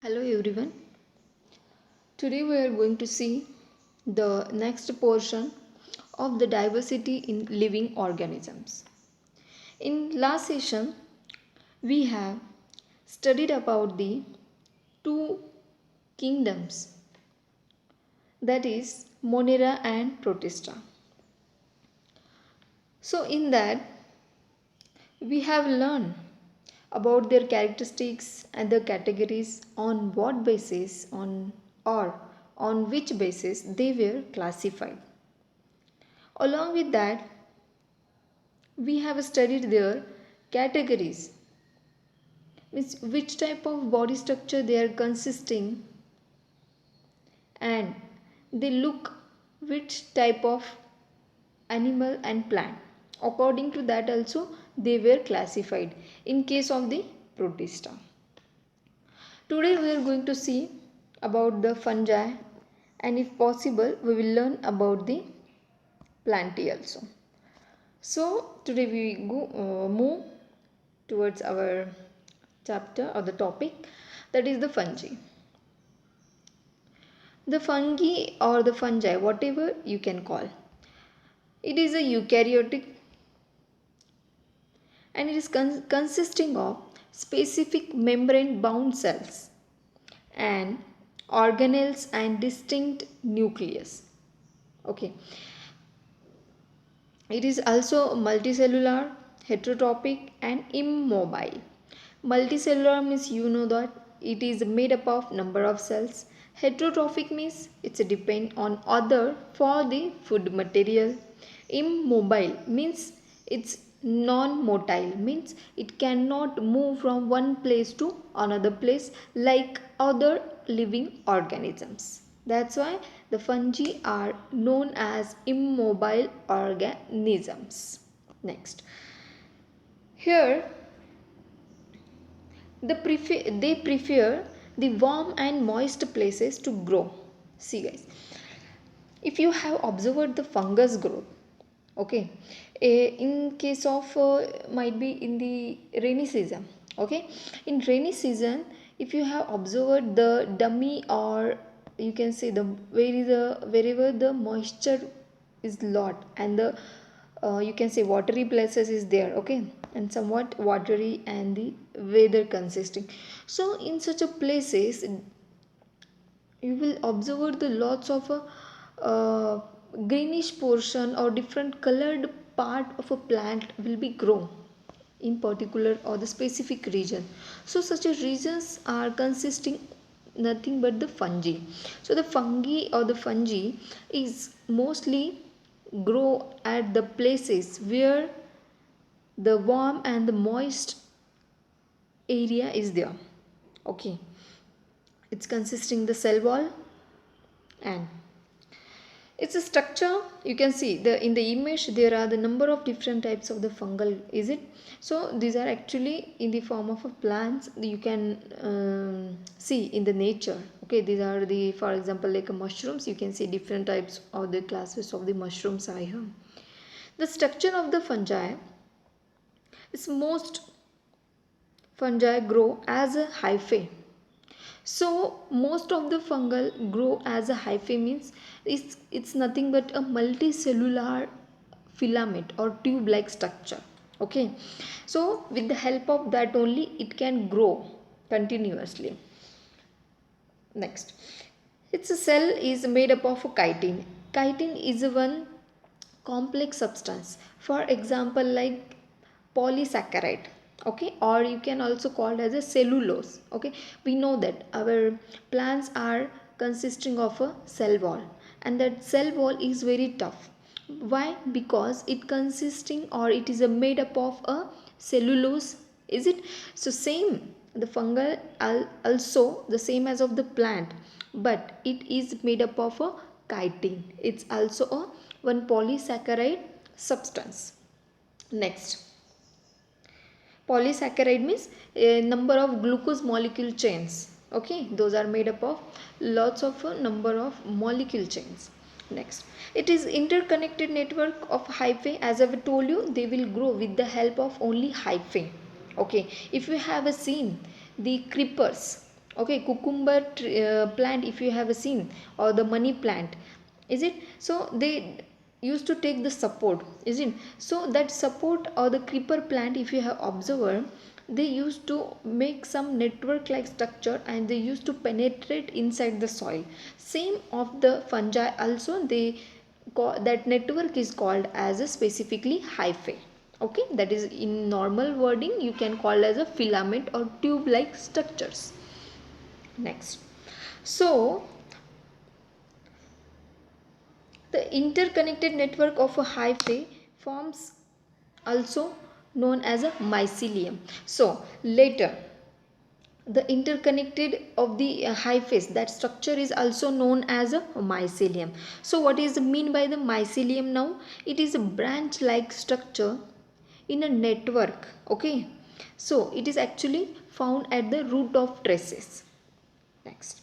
Hello everyone. Today we are going to see the next portion of the diversity in living organisms. In last session we have studied about the two kingdoms, that is Monera and Protista. So in that we have learned about their characteristics and the categories, on what basis or on which basis they were classified. Along with that, we have studied their categories, means which type of body structure they are consisting, and they look which type of animal and plant. According to that also they were classified in case of the Protista. Today we are going to see about the fungi, and if possible we will learn about the plantae also. So today we move towards our chapter or the topic, that is the fungi. The fungi or the fungi, whatever you can call, it is a eukaryotic, and it is consisting of specific membrane bound cells and organelles and distinct nucleus. Okay, it is also multicellular, heterotrophic and immobile. Multicellular means you know that it is made up of number of cells. Heterotrophic means it's a depend on other for the food material. Immobile means it's non-motile, means it cannot move from one place to another place like other living organisms. That's why the fungi are known as immobile organisms. Next, here they prefer the warm and moist places to grow. See guys, if you have observed the fungus growth, okay, in case of might be in the rainy season, okay, in rainy season if you have observed the dummy, or you can say the wherever the moisture is lot and the you can say watery places is there, okay, and somewhat watery and the weather consisting, so in such a places you will observe the lots of a greenish portion or different colored part of a plant will be grown in particular or the specific region. So such a regions are consisting nothing but the fungi. So the fungi or the fungi is mostly grow at the places where the warm and the moist area is there. Okay, it's consisting the cell wall, and its a structure you can see the in the image there are the number of different types of the fungal, is it? So these are actually in the form of a plants you can see in the nature. Okay, these are the, for example, like a mushrooms, you can see different types of the classes of the mushrooms I have. The structure of the fungi is most fungi grow as a hyphae. So most of the fungal grow as a hyphae, means it's nothing but a multicellular filament or tube like structure. Okay, so with the help of that only it can grow continuously. Next, its a cell is made up of a chitin. Chitin is a one complex substance, for example like polysaccharide, okay, or you can also call it as a cellulose. Okay, we know that our plants are consisting of a cell wall, and that cell wall is very tough. Why? Because it consisting or it is a made up of a cellulose, is it? So same the fungal also the same as of the plant, but it is made up of a chitin. It's also a one polysaccharide substance. Next, polysaccharide means a number of glucose molecule chains. Okay, those are made up of lots of a number of molecule chains. Next, it is interconnected network of hyphae. As I've told you, they will grow with the help of only hyphae. Okay, if you have seen the creepers, Okay, cucumber plant, if you have seen, or the money plant, is it? So they used to take the support, is it? So that support or the creeper plant, if you have observed, they used to make some network like structure and they used to penetrate inside the soil. Same of the fungi also, they that network is called as a specifically hyphae. Okay, that is in normal wording you can call as a filament or tube like structures. Next, so the interconnected network of a hyphae forms also known as a mycelium. So later the interconnected of the hyphae, that structure is also known as a mycelium. So what is mean by the mycelium now? It is a branch like structure in a network. Okay, so it is actually found at the root of traces. Next,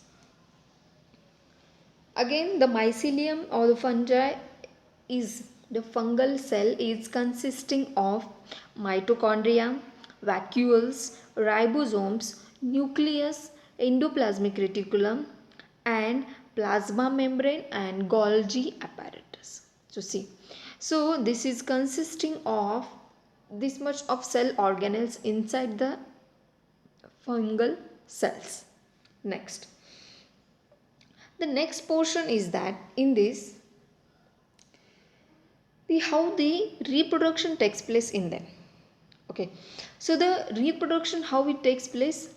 again the mycelium or the fungi is the fungal cell is consisting of mitochondria, vacuoles, ribosomes, nucleus, endoplasmic reticulum and plasma membrane and Golgi apparatus. So see, so this is consisting of this much of cell organelles inside the fungal cells. Next, the next portion is that in this the how the reproduction takes place in them. Okay, so the reproduction, how it takes place?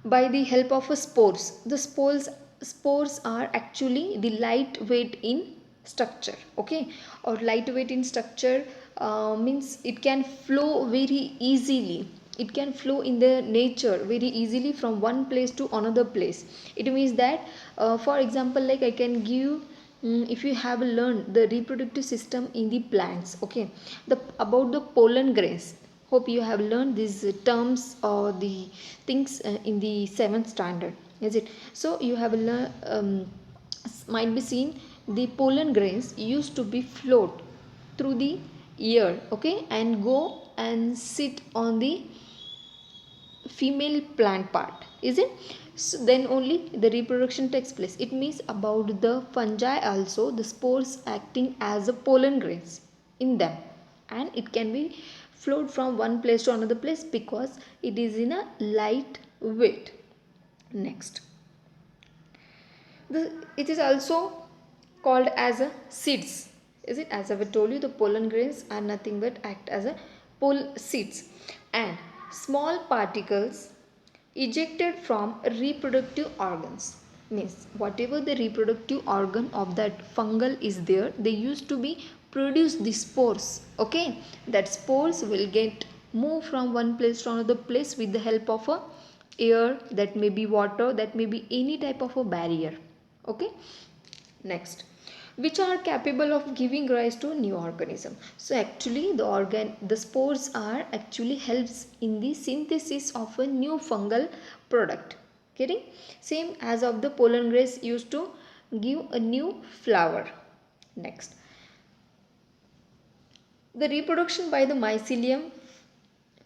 By the help of a spores. The spores are actually the lightweight in structure. Okay, or lightweight in structure means it can flow very easily. It can flow in the nature very easily from one place to another place. It means that for example, like I can give, if you have learned the reproductive system in the plants, okay, the about the pollen grains, hope you have learned these terms or the things in the 7th standard, is it? So you have learned, might be seen, the pollen grains used to be float through the ear, okay, and go and sit on the female plant part, is it? So then only the reproduction takes place. It means about the fungi also, the spores acting as a pollen grains in them, and it can be flowed from one place to another place because it is in a light weight. Next, it is also called as a seeds, is it? As I have told you, the pollen grains are nothing but act as a seeds and small particles ejected from reproductive organs. Means whatever the reproductive organ of that fungal is there, they used to be produce the spores. Okay, that spores will get move from one place to another place with the help of a air, that may be water, that may be any type of a barrier. Okay, next, which are capable of giving rise to a new organism. So actually the spores are actually helps in the synthesis of a new fungal product. Getting? Same as of the pollen grains used to give a new flower. Next, the reproduction by the mycelium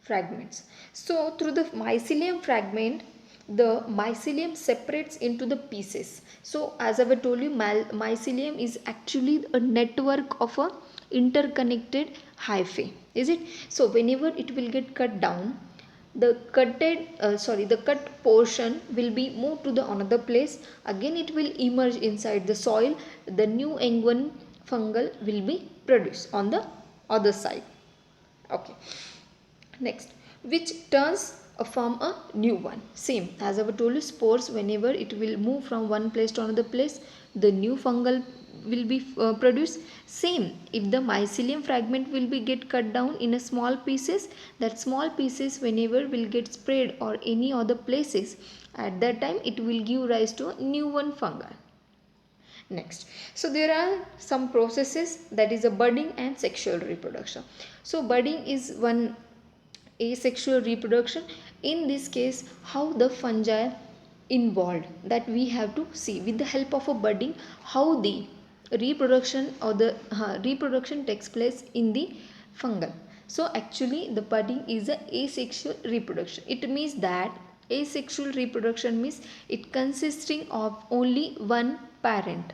fragments. So through the mycelium fragment, the mycelium separates into the pieces. So as I have told you, mycelium is actually a network of a interconnected hyphae, is it? So whenever it will get cut down, the the cut portion will be moved to the another place. Again it will emerge inside the soil. The new N1 fungal will be produced on the other side. Okay, next, which turns form a new one. Same as I told you, spores, whenever it will move from one place to another place, the new fungal will be produced. Same, if the mycelium fragment will be get cut down in a small pieces, that small pieces whenever will get spread or any other places, at that time it will give rise to a new one fungal. Next, so there are some processes, that is a budding and sexual reproduction. So budding is one asexual reproduction. In this case, how the fungi involved, that we have to see with the help of a budding how the reproduction or the reproduction takes place in the fungal. So actually the budding is a asexual reproduction. It means that asexual reproduction means it consisting of only one parent.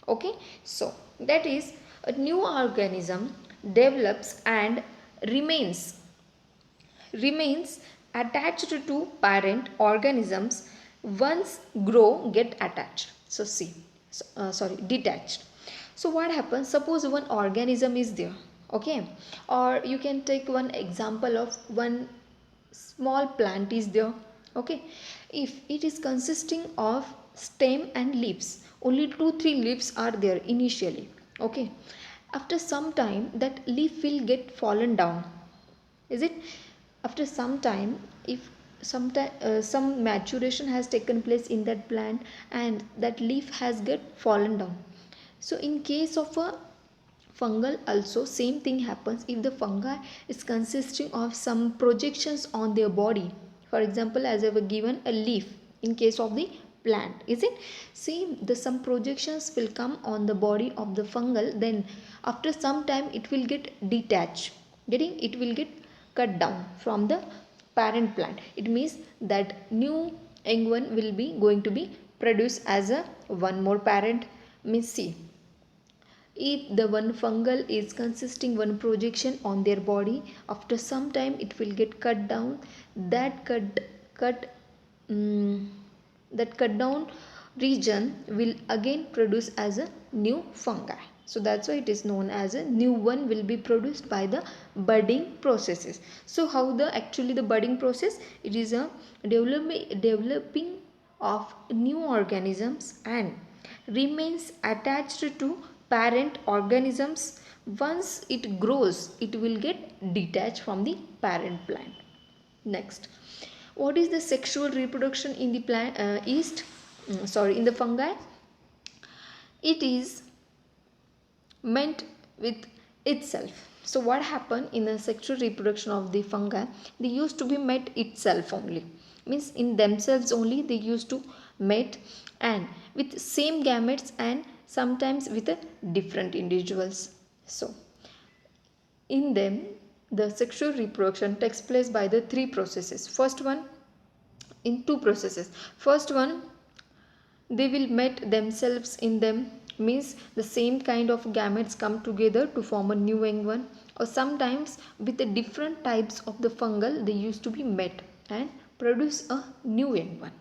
Okay, so that is a new organism develops and remains attached to parent organisms. Once grow get attached, so see, sorry, detached. So what happens, suppose one organism is there, okay, or you can take one example of one small plant is there, okay. If it is consisting of stem and leaves, only 2-3 leaves are there initially, okay. After some time that leaf will get fallen down, is it? After some time, if some maturation has taken place in that plant and that leaf has get fallen down. So in case of a fungal also same thing happens. If the fungi is consisting of some projections on their body, for example as I have given a leaf in case of the plant, is it same, the some projections will come on the body of the fungal, then after some time it will get detached, getting, it will get cut down from the parent plant. It means that new young one will be going to be produced as a one more parent. Means see, if the one fungal is consisting one projection on their body, after some time it will get cut down. That cut mm, that cut down region will again produce as a new fungi. So that's why it is known as a new one will be produced by the budding processes. So how the actually the budding process, it is a developing of new organisms and remains attached to parent organisms. Once it grows it will get detached from the parent plant. Next, what is the sexual reproduction in the plant in the fungi? It is meant with itself. So what happened in the sexual reproduction of the fungi, they used to be met itself only, means in themselves only they used to mate and with same gametes and sometimes with a different individuals. So in them the sexual reproduction takes place by the three processes. First one, in two processes. First one, they will mate themselves in them, means the same kind of gametes come together to form a new young one, or sometimes with the different types of the fungal they used to be met and produce a new young one.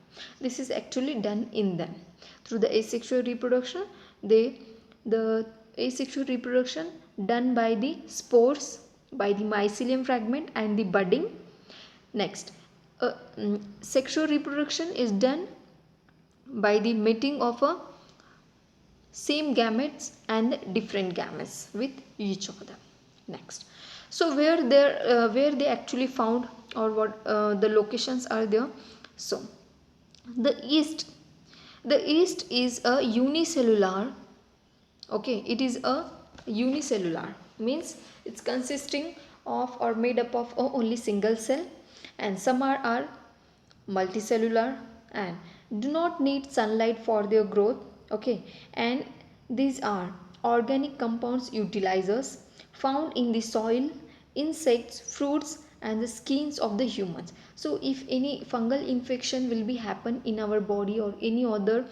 This is actually done in them through the asexual reproduction. The asexual reproduction done by the spores, by the mycelium fragment and the budding. Next, sexual reproduction is done by the mating of a same gametes and different gametes with each other. Next, so where they actually found, or what the locations are there. So the yeast is a unicellular, okay, it is a unicellular, means it's consisting of or made up of only single cell, and some are multicellular and do not need sunlight for their growth, okay. And these are organic compounds utilizers found in the soil, insects, fruits and the skins of the humans. So if any fungal infection will be happen in our body or any other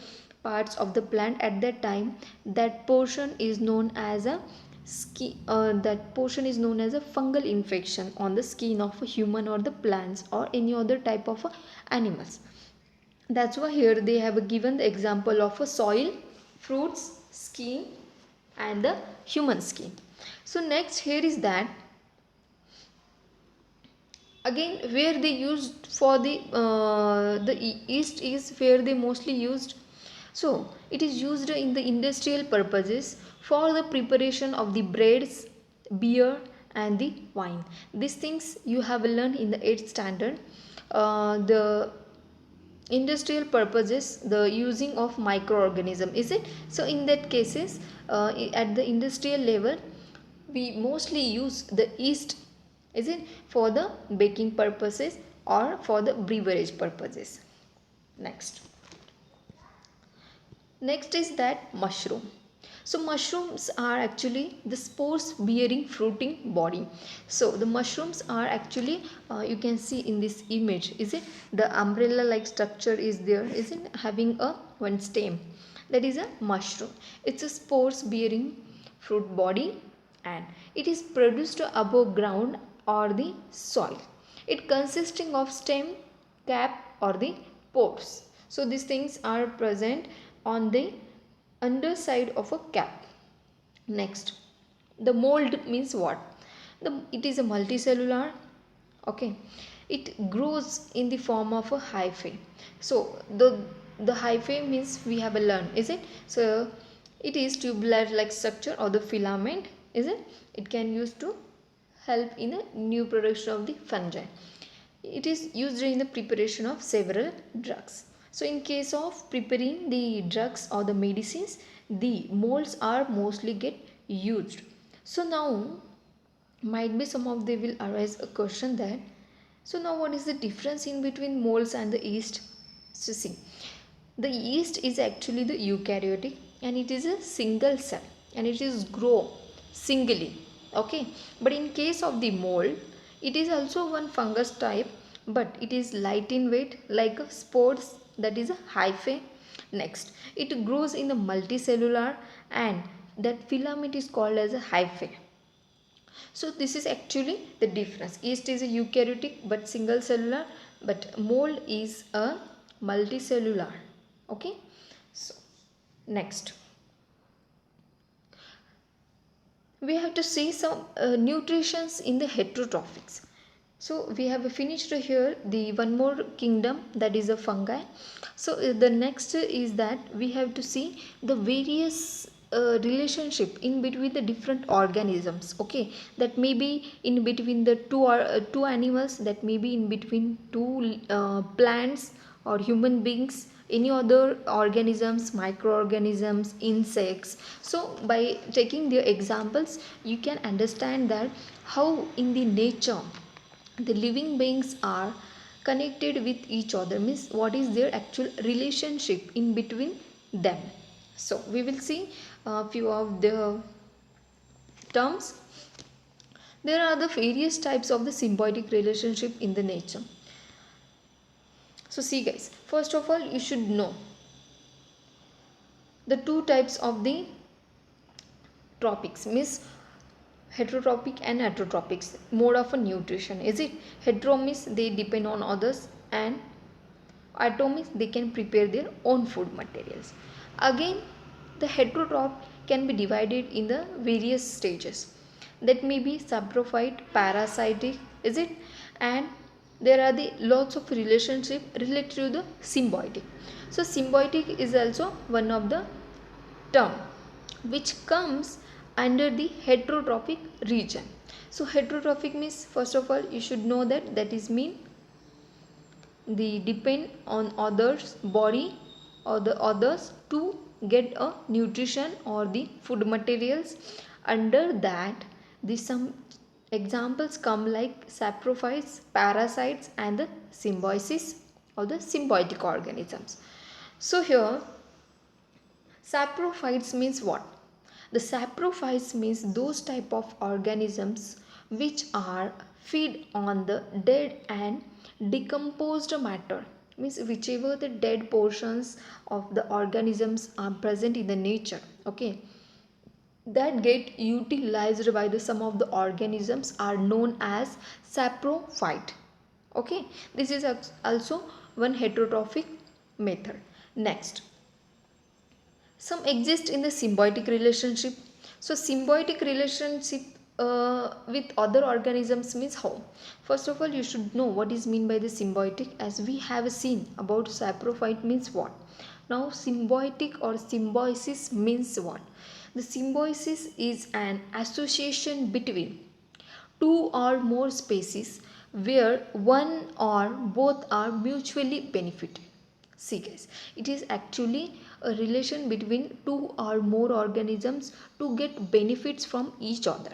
parts of the plant, at that time that portion is known as a fungal infection on the skin of a human or the plants or any other type of animals. That's why here they have given the example of a soil, fruits, skin and the human skin. So next here is that again where they used for the yeast is where they mostly used. So it is used in the industrial purposes for the preparation of the breads, beer and the wine. These things you have learned in the 8th standard. The industrial purposes, the using of microorganism, is it? So in that cases at the industrial level we mostly use the yeast, is it, for the baking purposes or for the beverage purposes. Next is that mushroom. So mushrooms are actually the spores bearing fruiting body. So the mushrooms are actually, you can see in this image, is it the umbrella like structure is there, is it having a one stem, that is a mushroom. It's a spores bearing fruit body and it is produced above ground or the soil. It consisting of stem, cap or the pores. So these things are present on the underside of a cap. Next, the mold means what? It is a multicellular. Okay, it grows in the form of a hyphae. So the hyphae means we have a learn, is it? So it is tubular like structure or the filament, is it? It can use to help in the new production of the fungi. It is used in the preparation of several drugs. So in case of preparing the drugs or the medicines, the molds are mostly get used. So now might be some of they will arise a question that, so now what is the difference in between molds and the yeast? So see, the yeast is actually the eukaryotic and it is a single cell and it is grow singly. Okay, but in case of the mold, it is also one fungus type, but it is light in weight like a spores, that is a hyphae. Next, it grows in the multicellular and that filament is called as a hyphae. So this is actually the difference. Yeast is a eukaryotic but single cellular, but mold is a multicellular. Okay. So next, we have to see some nutritions in the heterotrophics. So we have finished here the one more kingdom, that is a fungi. So the next is that we have to see the various relationship in between the different organisms. Okay, that may be in between the two animals, that may be in between two plants or human beings, any other organisms, microorganisms, insects. So by taking their examples, you can understand that how in the nature the living beings are connected with each other, means what is their actual relationship in between them. So we will see a few of the terms. There are the various types of the symbiotic relationship in the nature. So see guys, first of all you should know the two types of the tropics, means heterotropic and heterotropics mode of a nutrition, is it? Hetero means they depend on others and auto means they can prepare their own food materials. Again, the heterotroph can be divided in the various stages, that may be saprophyte, parasitic, is it? And there are the lots of relationship related to the symbiotic. So symbiotic is also one of the term which comes under the heterotrophic region. So heterotrophic means, first of all you should know that that is mean they depend on others body or the others to get a nutrition or the food materials. Under that, the some examples come like saprophytes, parasites and the symbiosis or the symbiotic organisms. So here saprophytes means what? The saprophytes means those type of organisms which are feed on the dead and decomposed matter, means whichever the dead portions of the organisms are present in the nature, okay, that get utilized by the some of the organisms are known as saprophyte. Okay, this is also one heterotrophic method. Next, some exist in the symbiotic relationship. So symbiotic relationship with other organisms means how? First of all you should know what is mean by the symbiotic, as we have seen about saprophyte means what. Now symbiotic or symbiosis means what? The symbiosis is an association between two or more species where one or both are mutually benefited. See guys, it is actually a relation between two or more organisms to get benefits from each other.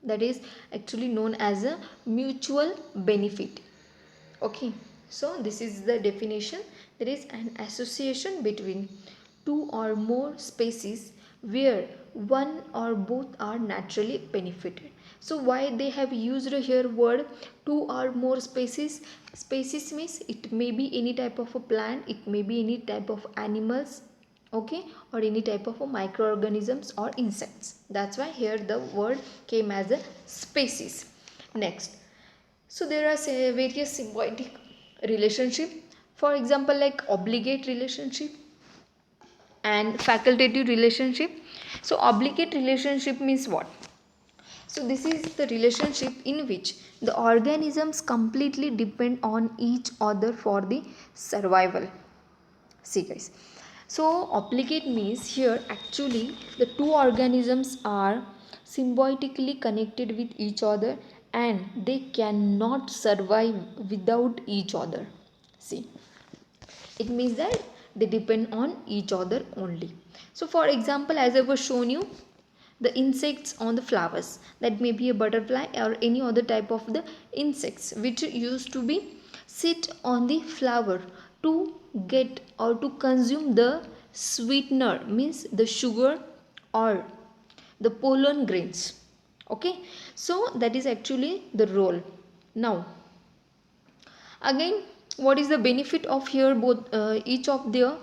That is actually known as a mutual benefit. Okay, so this is the definition. There is an association between two or more species where one or both are naturally benefited. So why they have used here word two or more species? Species means it may be any type of a plant, it may be any type of animals, okay, or any type of a microorganisms or insects. That's why here the word came as a species. Next, so there are say various symbiotic relationship. For example, like obligate relationship and facultative relationship. So obligate relationship means what? So this is the relationship in which the organisms completely depend on each other for the survival. See guys, so obligate means here actually the two organisms are symbiotically connected with each other and they cannot survive without each other. See, it means that they depend on each other only. So for example, as I was shown you, the insects on the flowers, that may be a butterfly or any other type of the insects which used to be sit on the flower to get or to consume the sweetener, means the sugar or the pollen grains. Okay, so that is actually the role. Now again, what is the benefit of here both each of their,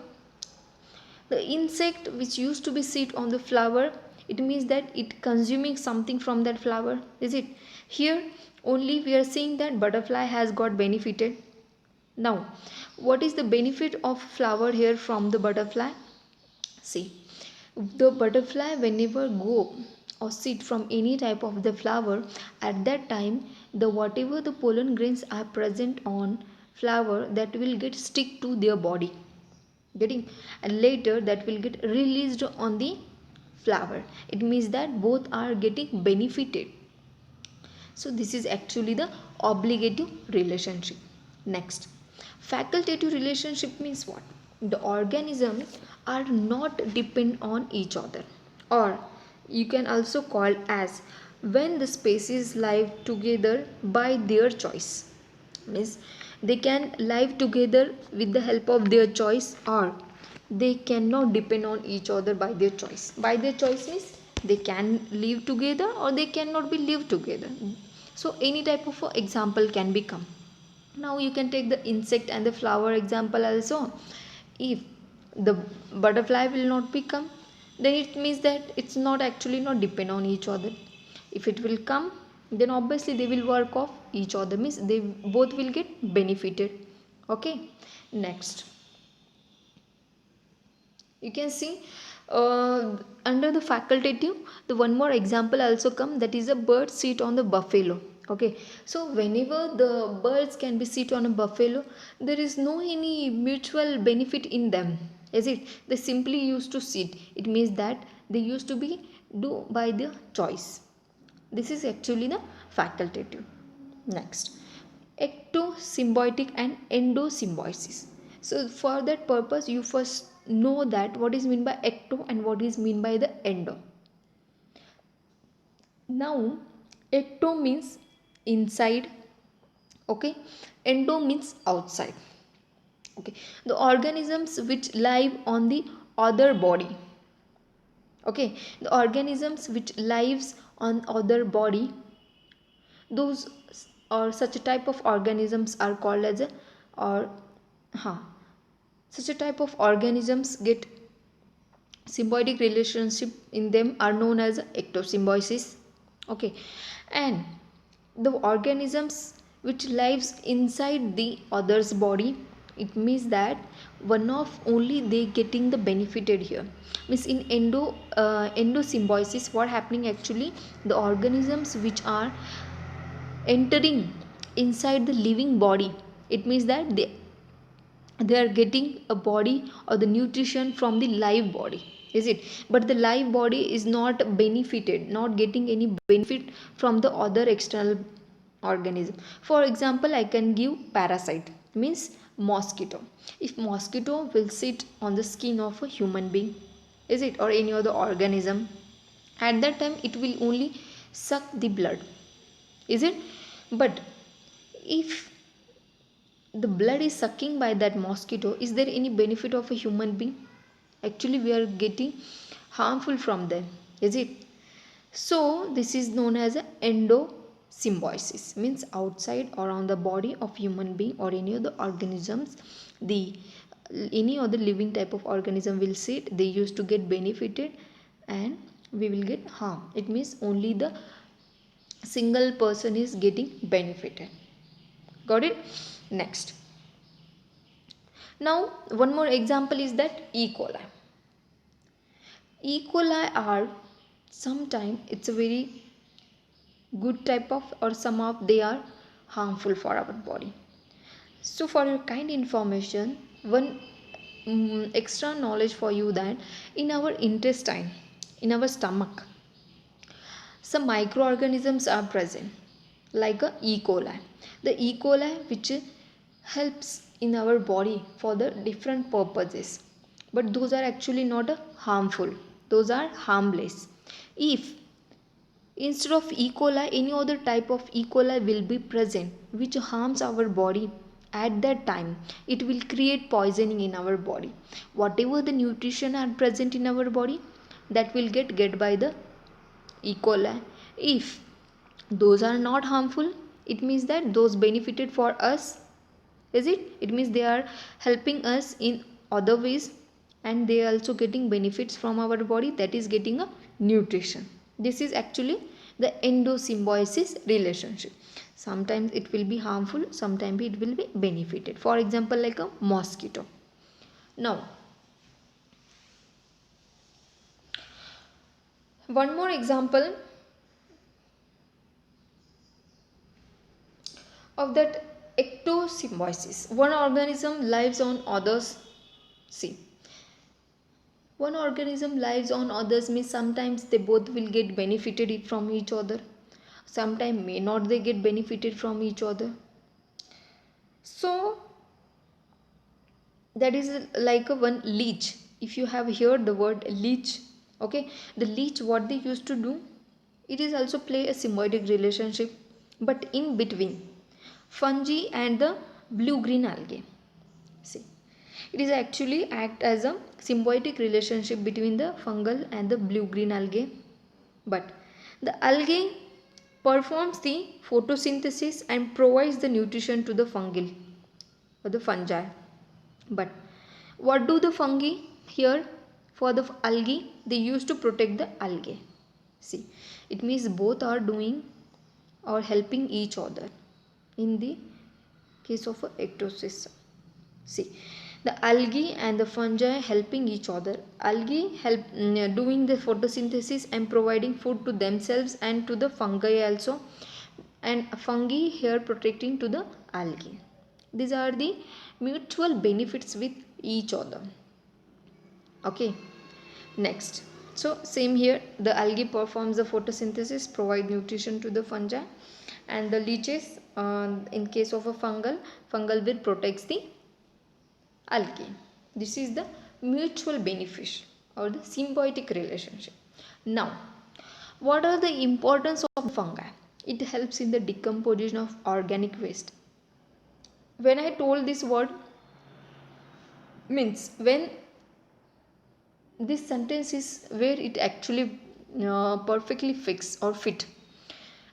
the insect which used to be sit on the flower, it means that it consuming something from that flower, is it? Here only we are seeing that butterfly has got benefited. Now what is the benefit of flower here from the butterfly? See, the butterfly whenever go or sit from any type of the flower, at that time the whatever the pollen grains are present on flower, that will get stick to their body, getting, and later that will get released on the flower. It means that both are getting benefited. So this is actually the obligative relationship. Next, facultative relationship means what? The organisms are not depend on each other, or you can also call as when the species live together by their choice, means they can live together with the help of their choice, or they cannot depend on each other by their choice. By their choice means they can live together or they cannot be live together. So any type of example can become. Now you can take the insect and the flower example also. If the butterfly will not become, then it means that it's not actually not depend on each other. If it will come, then obviously they will work off each other, means they both will get benefited. Okay, next you can see under the facultative, the one more example also come, that is a bird sit on the buffalo. Okay, so whenever the birds can be sit on a buffalo, there is no any mutual benefit in them, is it? They simply used to sit. It means that they used to be do by their choice. This is actually the facultative. Next, ectosymbiotic and endosymbiosis. So for that purpose, you first know that what is mean by ecto and what is mean by the endo. Now, ecto means inside, okay, endo means outside. Okay, the organisms which live on the other body. Okay, the organisms which lives on other body, those or such a type of organisms are called as a, or such a type of organisms get symbiotic relationship in them are known as ectosymbiosis. Okay, and the organisms which lives inside the other's body, it means that one of only they getting the benefited here, means in endosymbiosis what happening actually, the organisms which are entering inside the living body, it means that they are getting a body or the nutrition from the live body, is it? But the live body is not benefited, not getting any benefit from the other external organism. For example, I can give parasite, means mosquito. If mosquito will sit on the skin of a human being, is it, or any other organism, at that time it will only suck the blood, is it? But if the blood is sucking by that mosquito, is there any benefit of a human being? Actually we are getting harmful from them, is it? So this is known as a endosymbiosis, means outside or on the body of human being or any other organisms, the any other living type of organism will sit, they used to get benefited and we will get harm. It means only the single person is getting benefited. Got it? Next, now one more example is that E. coli. E. coli are sometimes it's a very good type of, or some of they are harmful for our body. So for your kind information, one extra knowledge for you, that in our intestine, in our stomach, some microorganisms are present like a E. coli. The E. coli which helps in our body for the different purposes, but those are actually not harmful, those are harmless. If instead of E. coli any other type of E. coli will be present which harms our body, at that time it will create poisoning in our body. Whatever the nutrition are present in our body, that will get by the E. coli. If those are not harmful, it means that those benefited for us, is it? It means they are helping us in other ways and they are also getting benefits from our body, that is getting a nutrition. This is actually the endosymbiosis relationship. Sometimes it will be harmful, sometimes it will be benefited. For example, like a mosquito. Now one more example of that ectosymbiosis. One organism lives on others. See, one organism lives on others means sometimes they both will get benefited from each other, sometimes may not they get benefited from each other. So that is like a one leech. If you have heard the word leech, okay, the leech what they used to do, it is also play a symbiotic relationship, but in between fungi and the blue green algae. See, it is actually act as a symbiotic relationship between the fungal and the blue green algae, but the algae performs the photosynthesis and provides the nutrition to the fungal or the fungi. But what do the fungi here for the algae? They used to protect the algae. See, it means both are doing or helping each other in the case of a ectosystem. See, the algae and the fungi helping each other. Algae help doing the photosynthesis and providing food to themselves and to the fungi also, and fungi here protecting to the algae. These are the mutual benefits with each other. Okay, next, so same here, the algae performs the photosynthesis, provide nutrition to the fungi, and the leeches in case of a fungal will protects the algae. This is the mutual benefit or the symbiotic relationship. Now what are the importance of fungi? It helps in the decomposition of organic waste. When I told this word, means when this sentence is where it actually perfectly fix or fit.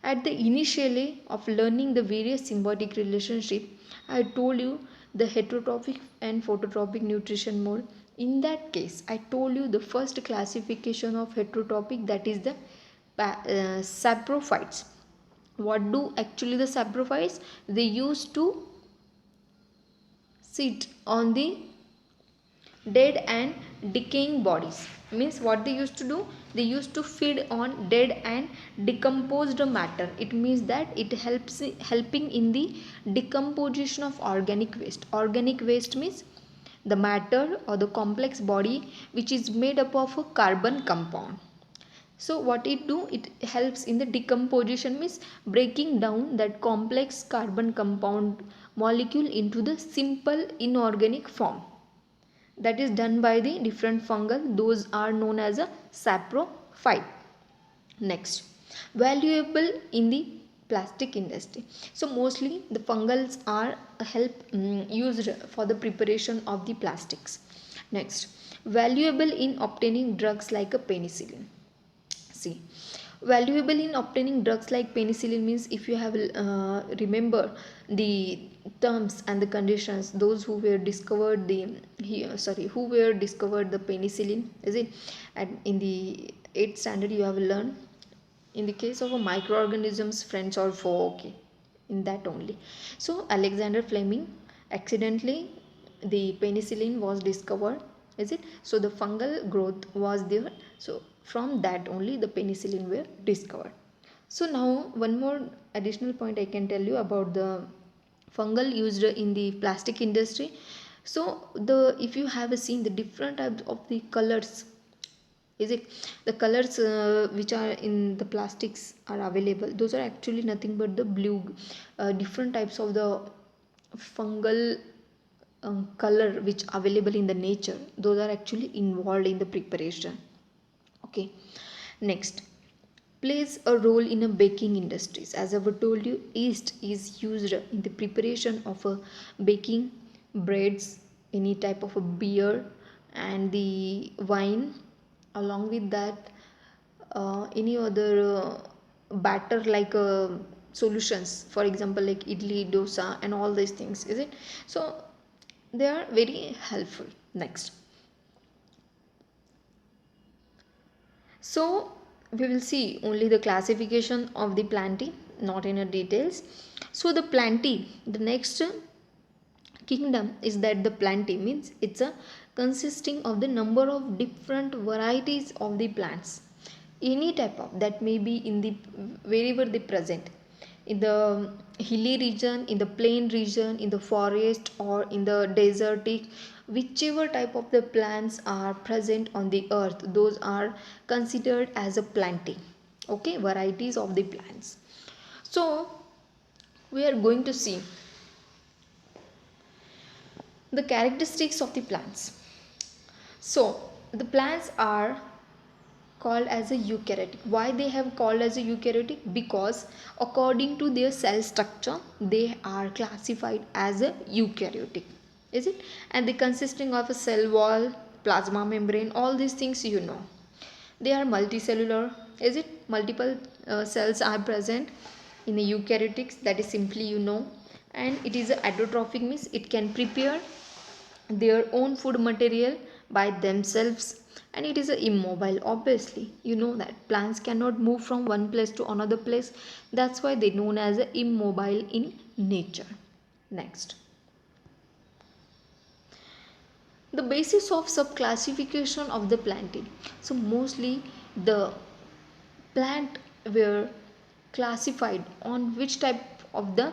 At the initially of learning the various symbiotic relationship, I told you the heterotrophic and phototropic nutrition mode. In that case, I told you the first classification of heterotrophic, that is the saprophytes. What do actually the saprophytes? They used to sit on the dead and decaying bodies. Means what they used to do, they used to feed on dead and decomposed matter. It means that it helps helping in the decomposition of organic waste. Organic waste means the matter or the complex body which is made up of a carbon compound. So what it do, it helps in the decomposition, means breaking down that complex carbon compound molecule into the simple inorganic form. That is done by the different fungal, those are known as a saprophyte. Next, valuable in the plastic industry. So mostly the fungals are used for the preparation of the plastics. Next, valuable in obtaining drugs like a penicillin. See, valuable in obtaining drugs like penicillin means, if you have remember the terms and the conditions, those who were discovered who were discovered the penicillin, is it? And in the 8th standard you have learned, in the case of a microorganisms, friends or foe, okay, in that only. So Alexander Fleming, accidentally the penicillin was discovered, is it? So the fungal growth was there, so from that only the penicillin were discovered. So now one more additional point I can tell you about the fungal used in the plastic industry. So the, if you have seen the different types of the colors, is it, the colors which are in the plastics are available, those are actually nothing but the blue, different types of the fungal color which available in the nature, those are actually involved in the preparation. Okay, next, plays a role in a baking industries. As I have told you, yeast is used in the preparation of a baking breads, any type of a beer and the wine. Along with that, any other batter like solutions, for example like idli, dosa and all these things, is it? So they are very helpful. Next, so we will see only the classification of the plantae, not in a details. So the plantae, the next kingdom is that the plantae means it's a consisting of the number of different varieties of the plants, any type of that may be in the wherever they present, in the hilly region, in the plain region, in the forest or in the desertic, whichever type of the plants are present on the earth, those are considered as a plantae. Okay, varieties of the plants. So we are going to see the characteristics of the plants. So the plants are called as a eukaryotic. Why they have called as a eukaryotic? Because according to their cell structure they are classified as a eukaryotic, is it? And they consisting of a cell wall, plasma membrane, all these things you know. They are multicellular, is it? Multiple cells are present in the eukaryotics, that is simply you know. And it is a autotrophic means it can prepare their own food material by themselves, and it is a immobile, obviously you know that plants cannot move from one place to another place, that's why they known as a immobile in nature. Next, the basis of subclassification of the plantae. So mostly the plant were classified on which type of the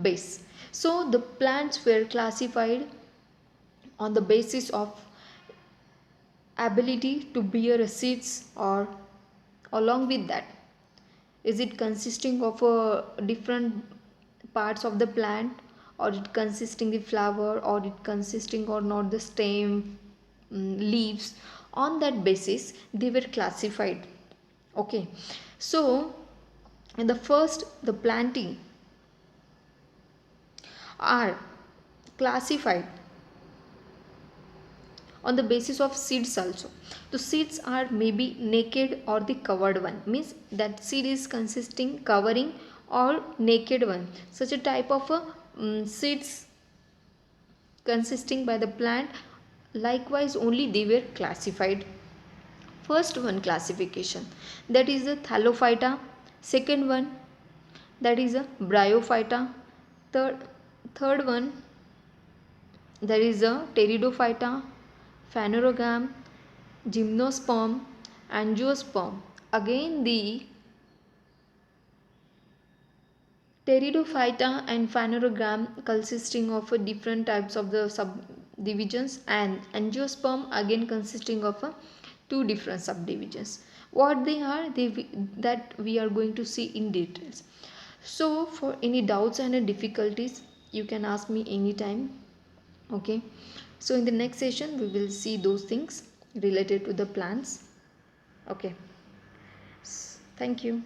base. So the plants were classified on the basis of ability to bear seeds, or along with that, is it consisting of different parts of the plant, or it consisting the flower, or it consisting or not the stem, leaves. On that basis they were classified. Okay, so in the first, the planting are classified on the basis of seeds also. The seeds are maybe naked or the covered one, means that seed is consisting covering or naked one, such a type of seeds consisting by the plant, likewise only they were classified. First one classification, that is the Thallophyta. Second one, that is a Bryophyta. Third one, that is a Pteridophyta, Phanerogam, Gymnosperm, Angiosperm. Again the Pteridophyta and Phanerogam consisting of different types of the subdivisions, and Angiosperm again consisting of two different subdivisions. What they are, that we are going to see in details. So for any doubts and difficulties you can ask me anytime. Okay, so in the next session we will see those things related to the plants. Okay, thank you.